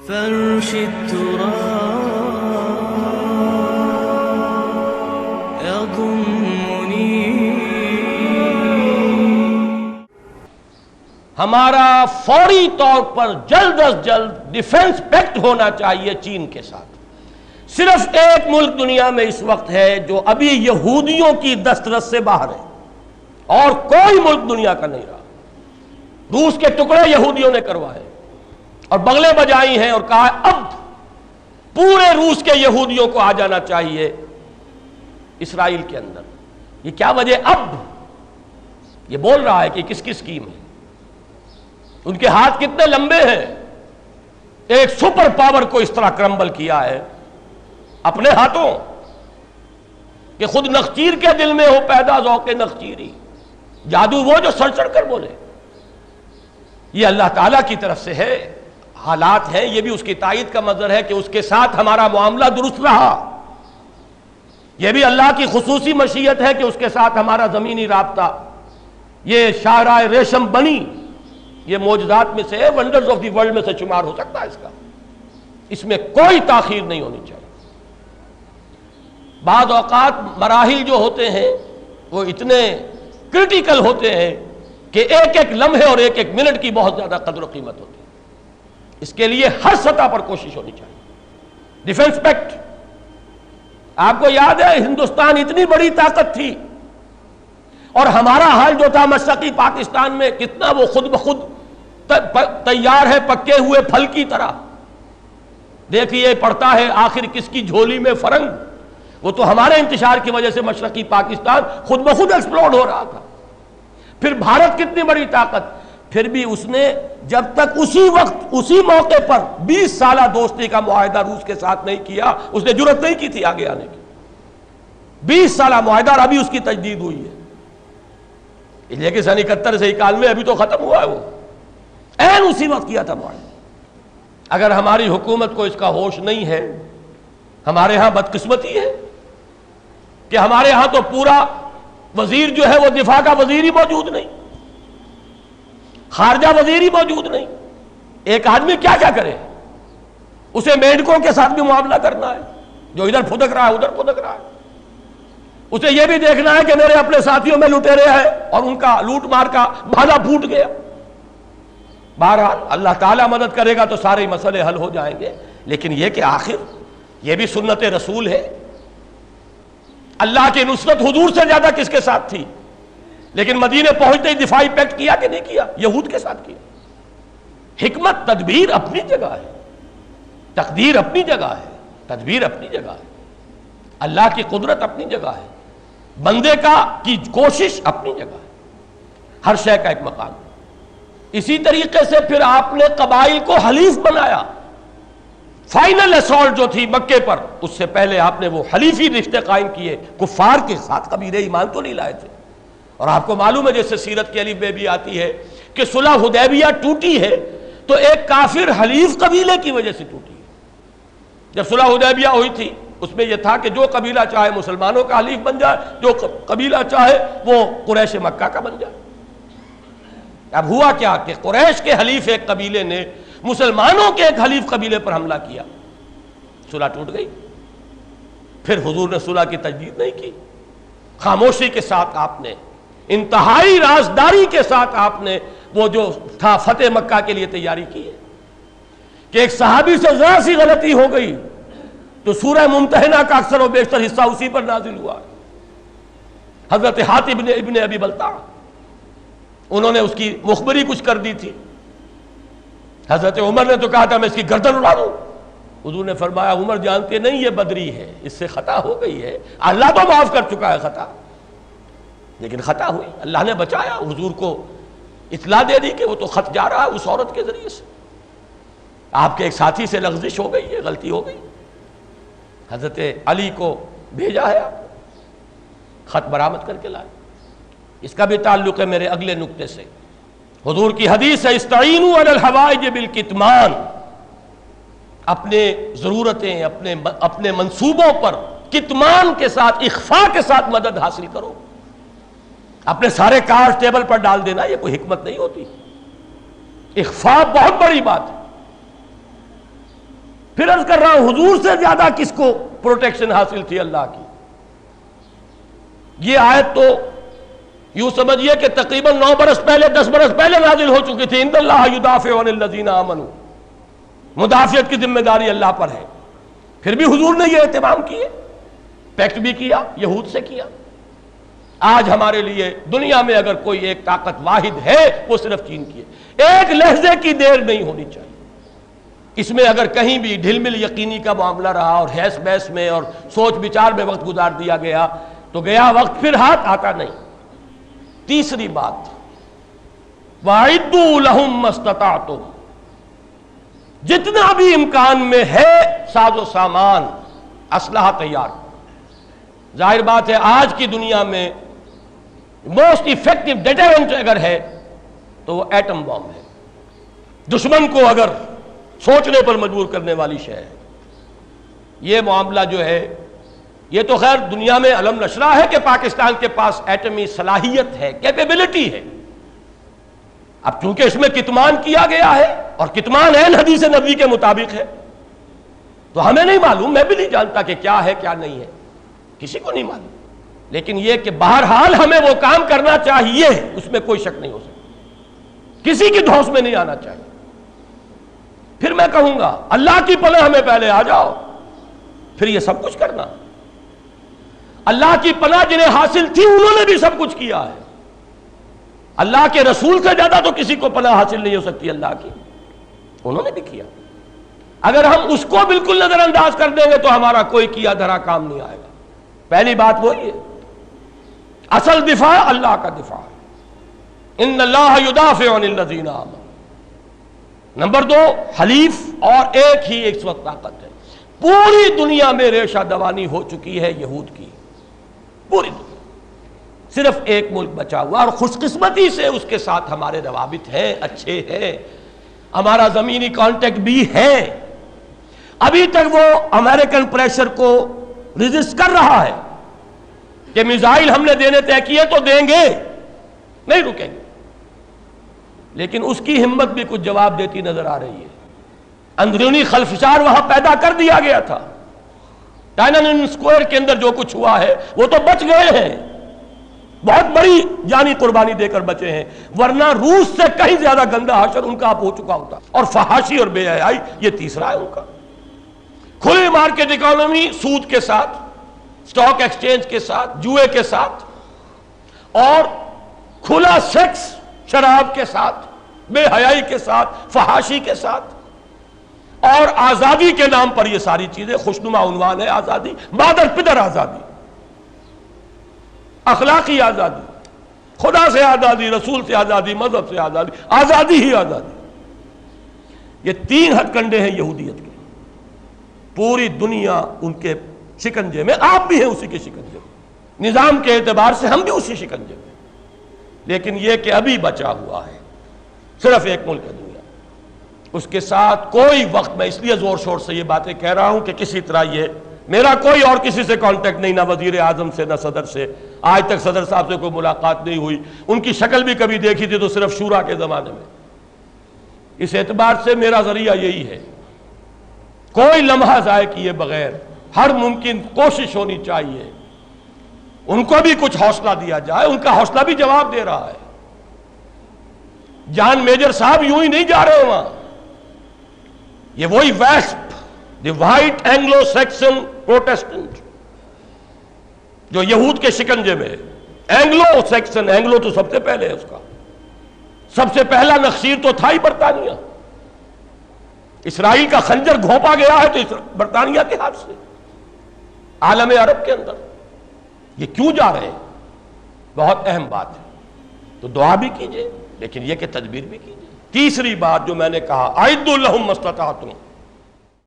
فرش التراب يضمني. ہمارا فوری طور پر جلد از جلد ڈیفنس پیکٹ ہونا چاہیے چین کے ساتھ. صرف ایک ملک دنیا میں اس وقت ہے جو ابھی یہودیوں کی دسترس سے باہر ہے، اور کوئی ملک دنیا کا نہیں رہا. روس کے ٹکڑے یہودیوں نے کروائے اور بغلیں بجائی ہیں اور کہا اب پورے روس کے یہودیوں کو آ جانا چاہیے اسرائیل کے اندر. یہ کیا وجہ؟ اب یہ بول رہا ہے کہ کس کی اسکیم ہے. ان کے ہاتھ کتنے لمبے ہیں. ایک سپر پاور کو اس طرح کرمبل کیا ہے اپنے ہاتھوں کہ خود نخچیر کے دل میں ہو پیدا ذوق نخچیری. جادو وہ جو سڑ سڑ کر بولے. یہ اللہ تعالیٰ کی طرف سے ہے. حالات ہیں، یہ بھی اس کی تائید کا مظہر ہے کہ اس کے ساتھ ہمارا معاملہ درست رہا. یہ بھی اللہ کی خصوصی مشیت ہے کہ اس کے ساتھ ہمارا زمینی رابطہ. یہ شاہراہ ریشم بنی، یہ معجزات میں سے ہے، ونڈرز آف دی ورلڈ میں سے شمار ہو سکتا ہے. اس میں کوئی تاخیر نہیں ہونی چاہیے. بعض اوقات مراحل جو ہوتے ہیں وہ اتنے کرٹیکل ہوتے ہیں کہ ایک ایک لمحے اور ایک ایک منٹ کی بہت زیادہ قدر و قیمت ہوتی ہے. اس کے لیے ہر سطح پر کوشش ہونی چاہیے. ڈیفنس پیکٹ، آپ کو یاد ہے ہندوستان اتنی بڑی طاقت تھی اور ہمارا حال جو تھا مشرقی پاکستان میں کتنا وہ خود بخود تیار ہے پکے ہوئے پھل کی طرح. دیکھیے پڑتا ہے آخر کس کی جھولی میں فرنگ. وہ تو ہمارے انتشار کی وجہ سے مشرقی پاکستان خود بخود ایکسپلوڈ ہو رہا تھا. پھر بھارت کتنی بڑی طاقت، پھر بھی اس نے جب تک اسی وقت اسی موقع پر 20 سالہ دوستی کا معاہدہ روس کے ساتھ نہیں کیا، اس نے جرأت نہیں کی تھی آگے آنے کی. 20 سالہ معاہدہ اور ابھی اس کی تجدید ہوئی ہے. لیکن سن 71 سے 91 ابھی تو ختم ہوا ہے. وہ عین اسی وقت کیا تھا معاہدہ. اگر ہماری حکومت کو اس کا ہوش نہیں ہے، ہمارے ہاں بدقسمتی ہے کہ ہمارے ہاں تو پورا وزیر جو ہے وہ دفاع کا وزیر ہی موجود نہیں، خارجہ وزیر ہی موجود نہیں. ایک آدمی کیا کیا کرے؟ اسے میڈکوں کے ساتھ بھی معاملہ کرنا ہے جو ادھر پھدک رہا ہے ادھر پھدک رہا ہے. اسے یہ بھی دیکھنا ہے کہ میرے اپنے ساتھیوں میں لٹیرے ہیں اور ان کا لوٹ مار کا بھالا پھوٹ گیا. بہرحال اللہ تعالیٰ مدد کرے گا تو سارے مسئلے حل ہو جائیں گے. لیکن یہ کہ آخر یہ بھی سنت رسول ہے. اللہ کی نصرت حضور سے زیادہ کس کے ساتھ تھی؟ لیکن مدینے پہنچتے ہی دفاعی پیکٹ کیا کہ نہیں کیا؟ یہود کے ساتھ کیا. حکمت تدبیر اپنی جگہ ہے، تقدیر اپنی جگہ ہے، تدبیر اپنی جگہ ہے، اللہ کی قدرت اپنی جگہ ہے، بندے کی کوشش اپنی جگہ ہے. ہر شے کا ایک مقام ہے. اسی طریقے سے پھر آپ نے قبائل کو حلیف بنایا. فائنل اسالٹ جو تھی مکے پر، اس سے پہلے آپ نے وہ حلیفی رشتے قائم کیے کفار کے ساتھ. قبیلے ایمان تو نہیں لائے تھے. اور آپ کو معلوم ہے جیسے سیرت کے الف میں بھی آتی ہے کہ صلح حدیبیہ ٹوٹی ہے تو ایک کافر حلیف قبیلے کی وجہ سے ٹوٹی ہے. جب صلح حدیبیہ ہوئی تھی اس میں یہ تھا کہ جو قبیلہ چاہے مسلمانوں کا حلیف بن جائے، جو قبیلہ چاہے وہ قریش مکہ کا بن جائے. اب ہوا کیا کہ قریش کے حلیف ایک قبیلے نے مسلمانوں کے ایک حلیف قبیلے پر حملہ کیا. صلح ٹوٹ گئی. پھر حضور نے صلح کی تجدید نہیں کی. خاموشی کے ساتھ آپ نے، انتہائی رازداری کے ساتھ آپ نے وہ جو تھا فتح مکہ کے لیے تیاری کی ہے. کہ ایک صحابی سے ذرا سی غلطی ہو گئی تو سورہ ممتحنہ کا اکثر و بیشتر حصہ اسی پر نازل ہوا. حضرت حاتب ابن ابی بلتع، انہوں نے اس کی مخبری کچھ کر دی تھی. حضرت عمر نے تو کہا تھا میں اس کی گردن اڑا دوں. حضور نے فرمایا عمر جانتے نہیں یہ بدری ہے، اس سے خطا ہو گئی ہے. اللہ تو معاف کر چکا ہے خطا، لیکن خطا ہوئی. اللہ نے بچایا. حضور کو اطلاع دے دی کہ وہ تو خط جا رہا ہے اس عورت کے ذریعے سے. آپ کے ایک ساتھی سے لغزش ہو گئی ہے، غلطی ہو گئی. حضرت علی کو بھیجا ہے آپ، خط برآمد کر کے لائے. اس کا بھی تعلق ہے میرے اگلے نقطے سے. حضور کی حدیث ہے استعینوا علی الحوائج بالکتمان. اپنے ضرورتیں اپنے منصوبوں پر کتمان کے ساتھ، اخفاء کے ساتھ مدد حاصل کرو. اپنے سارے کارڈ ٹیبل پر ڈال دینا یہ کوئی حکمت نہیں ہوتی. اخفاء بہت بڑی بات ہے. پھر عرض کر رہا ہوں حضور سے زیادہ کس کو پروٹیکشن حاصل تھی اللہ کی؟ یہ آیت تو یوں سمجھیے کہ تقریباً 9 برس پہلے 10 برس پہلے نازل ہو چکی تھی. ان اللہ یدافع عن الذین آمنوا، مدافعت کی ذمہ داری اللہ پر ہے. پھر بھی حضور نے یہ اہتمام کیے، پیکٹ بھی کیا، یہود سے کیا. آج ہمارے لیے دنیا میں اگر کوئی ایک طاقت واحد ہے وہ صرف چین کی ہے. ایک لحظے کی دیر نہیں ہونی چاہیے اس میں. اگر کہیں بھی ڈھل مل یقینی کا معاملہ رہا اور حیث بحث میں اور سوچ بچار میں وقت گزار دیا گیا تو گیا وقت، پھر ہاتھ آتا نہیں. تیسری بات، وَأَعِدُّوا لَهُم مَّا اسْتَطَعْتُمْ، جتنا بھی امکان میں ہے ساز و سامان اسلحہ تیار. ظاہر بات ہے آج کی دنیا میں موسٹ افیکٹو ڈیٹرنٹ اگر ہے تو وہ ایٹم بم ہے. دشمن کو اگر سوچنے پر مجبور کرنے والی شے ہے. یہ معاملہ جو ہے یہ تو خیر دنیا میں علم نشرہ ہے کہ پاکستان کے پاس ایٹمی صلاحیت ہے، کیپیبلٹی ہے. اب چونکہ اس میں کتمان کیا گیا ہے اور کتمان عین حدیث نبوی کے مطابق ہے تو ہمیں نہیں معلوم، میں بھی نہیں جانتا کہ کیا ہے کیا نہیں ہے، کسی کو نہیں معلوم. لیکن یہ کہ بہرحال ہمیں وہ کام کرنا چاہیے، اس میں کوئی شک نہیں ہو سکتا، کسی کی دھوس میں نہیں آنا چاہیے. پھر میں کہوں گا اللہ کی پناہ ہمیں پہلے آ جاؤ، پھر یہ سب کچھ کرنا. اللہ کی پناہ جنہیں حاصل تھی انہوں نے بھی سب کچھ کیا ہے. اللہ کے رسول سے زیادہ تو کسی کو پناہ حاصل نہیں ہو سکتی اللہ کی، انہوں نے بھی کیا. اگر ہم اس کو بالکل نظر انداز کر دیں گے تو ہمارا کوئی کیا دھرا کام نہیں آئے گا. پہلی بات وہی ہے، اصل دفاع اللہ کا دفاع ہے. ان اللہ یدافع عن الذین آمنوا. نمبر 2، حلیف اور ایک ہی اس وقت طاقت ہے. پوری دنیا میں ریشہ دوانی ہو چکی ہے یہود کی، پوری دنیا. صرف ایک ملک بچا ہوا اور خوش قسمتی سے اس کے ساتھ ہمارے روابط ہیں، اچھے ہیں، ہمارا زمینی کانٹیکٹ بھی ہے. ابھی تک وہ امریکن پریشر کو ریزسٹ کر رہا ہے کہ میزائل ہم نے دینے طے کیے تو دیں گے، نہیں رکیں گے. لیکن اس کی ہمت بھی کچھ جواب دیتی نظر آ رہی ہے. اندرونی خلفشار وہاں پیدا کر دیا گیا تھا. ٹائنن اسکوائر کے اندر جو کچھ ہوا ہے وہ تو بچ گئے ہیں، بہت بڑی جانی قربانی دے کر بچے ہیں، ورنہ روس سے کہیں زیادہ گندہ حشر ان کا اب ہو چکا ہوتا. اور فحاشی اور بے حیائی یہ تیسرا ہے ان کا. کھلی مارکیٹ اکانومی، سود کے ساتھ، سٹاک ایکسچینج کے ساتھ، جوئے کے ساتھ، اور کھلا سیکس شراب کے ساتھ، بے حیائی کے ساتھ، فحاشی کے ساتھ، اور آزادی کے نام پر یہ ساری چیزیں. خوشنما عنوان ہے آزادی، مادر پدر آزادی، اخلاقی آزادی، خدا سے آزادی، رسول سے آزادی، مذہب سے آزادی، آزادی ہی آزادی. یہ 3 ہتھ کنڈے ہیں یہودیت کے. پوری دنیا ان کے شکنجے میں، آپ بھی ہیں اسی کے شکنجے میں. نظام کے اعتبار سے ہم بھی اسی شکنجے میں. لیکن یہ کہ ابھی بچا ہوا ہے صرف ایک ملک ہے دنیا. اس کے ساتھ کوئی وقت، میں اس لیے زور شور سے یہ باتیں کہہ رہا ہوں کہ کسی طرح یہ میرا کوئی اور کسی سے کانٹیکٹ نہیں، نہ وزیر اعظم سے، نہ صدر سے. آج تک صدر صاحب سے کوئی ملاقات نہیں ہوئی. ان کی شکل بھی کبھی دیکھی تھی تو صرف شورا کے زمانے میں. اس اعتبار سے میرا ذریعہ یہی ہے، کوئی لمحہ ضائع کیے بغیر ہر ممکن کوشش ہونی چاہیے ان کو بھی کچھ حوصلہ دیا جائے. ان کا حوصلہ بھی جواب دے رہا ہے. جان میجر صاحب یوں ہی نہیں جا رہے وہاں. یہ وہی ویسپ، دی وائٹ اینگلو سیکسن پروٹیسٹنٹ جو یہود کے شکنجے میں. اینگلو سیکسن، اینگلو تو سب سے پہلے ہے، اس کا سب سے پہلا نخشیر تو تھا ہی برطانیہ. اسرائیل کا خنجر گھونپا گیا ہے تو برطانیہ کے ہاتھ سے عالم عرب کے اندر. یہ کیوں جا رہے ہیں؟ بہت اہم بات ہے. تو دعا بھی کیجئے لیکن یہ کہ تدبیر بھی کیجئے. تیسری بات جو میں نے کہا، اعدوا لہم ما استطعتم،